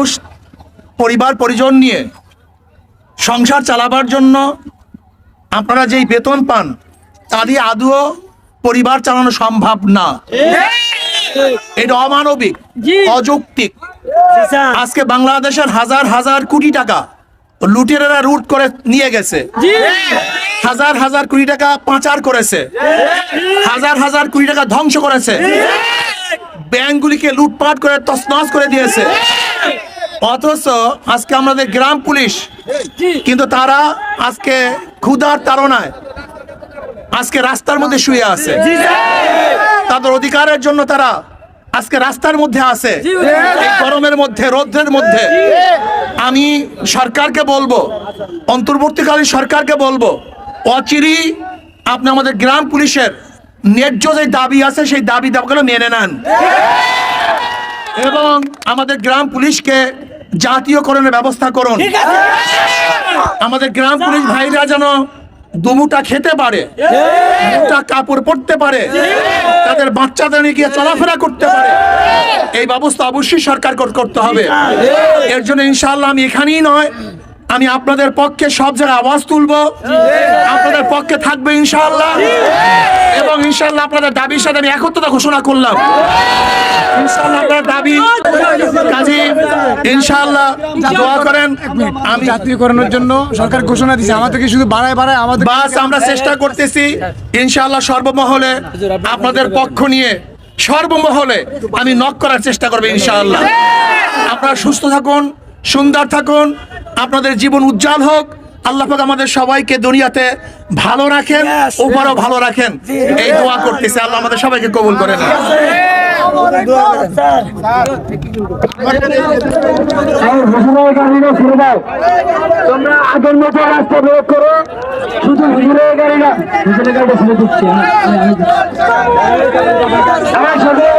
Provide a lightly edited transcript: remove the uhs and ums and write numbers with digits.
মানুষ পরিবার পরিজন নিয়ে সংসার চালাবার জন্য আপনারা যেই বেতন পান তা দিয়ে আদৌ পরিবার চালানো সম্ভব না। এটা অমানবিক, অযৌক্তিক। আজকে বাংলাদেশের হাজার হাজার কোটি টাকা লুটেরারা লুট করে নিয়ে গেছে, হাজার হাজার কোটি টাকা পাচার করেছে, হাজার হাজার কোটি টাকা ধ্বংস করেছে, ব্যাংকগুলিকে লুটপাট করে তছনছ করে দিয়েছে। অথচ আজকে আমাদের গ্রাম পুলিশ কিন্তু তারা আজকে ক্ষুধার তাড়নায় আজকে রাস্তার মধ্যে শুয়ে আছে। তাদের অধিকারের জন্য তারা আজকে রাস্তার মধ্যে আছে, এই গরমের মধ্যে, রৌদ্রের মধ্যে। আমি সরকারকে বলবো, অন্তর্বর্তীকালীন সরকারকে বলবো, অচিরেই আপনি আমাদের গ্রাম পুলিশের ন্যায্য যে দাবি আছে সেই দাবিগুলো মেনে নেন এবং আমাদের গ্রাম পুলিশকে জাতীয়করণের ব্যবস্থা করুন। আমাদের গ্রাম পুলিশ ভাইরা যেন দুমুটা খেতে পারে, দুটা কাপড় পরতে পারে, তাদের বাচ্চাদের নিয়ে গিয়ে চলাফেরা করতে পারে, এই ব্যবস্থা অবশ্যই সরকার করতে হবে। এর জন্য ইনশাআল্লাহ আমি এখানেই নয়, আমি আপনাদের পক্ষে সব জায়গায় আওয়াজ তুলবো, আপনাদের পক্ষে থাকবে ইনশাআল্লাহ। এবং ইনশাআল্লাহ আপনাদের দাবির সাথে আমি একত্রতা ঘোষণা করলাম। ইনশাআল্লাহ আপনাদের দাবি কাজী ইনশাআল্লাহ দোয়া করেন। আমি জাতীয়করণের জন্য সরকার ঘোষণা দিয়েছে, আমাদেরকে শুধু বাড়ায় আমাদের বাস আমরা চেষ্টা করতেছি ইনশাআল্লাহ সর্বমহলে আপনাদের পক্ষ নিয়ে সর্বমহলে আমি নক করার চেষ্টা করব ইনশাআল্লাহ। আপনারা সুস্থ থাকুন, সুন্দর থাকুন, আপনাদের জীবন উজ্জ্বল হোক। আল্লাহ পাক আমাদের সবাইকে দুনিয়াতে ভালো রাখেন, উপরও ভালো রাখেন, এই দোয়া করতেছি। আল্লাহ আমাদের সবাইকে কবুল করেন। তোমরা আগের মতো রাস্তা প্রয়োগ করো, শুধু হুজুরের গাড়িটা হুজুরের গাড়িটা ছেড়ে দিচ্ছি। আমার সকলে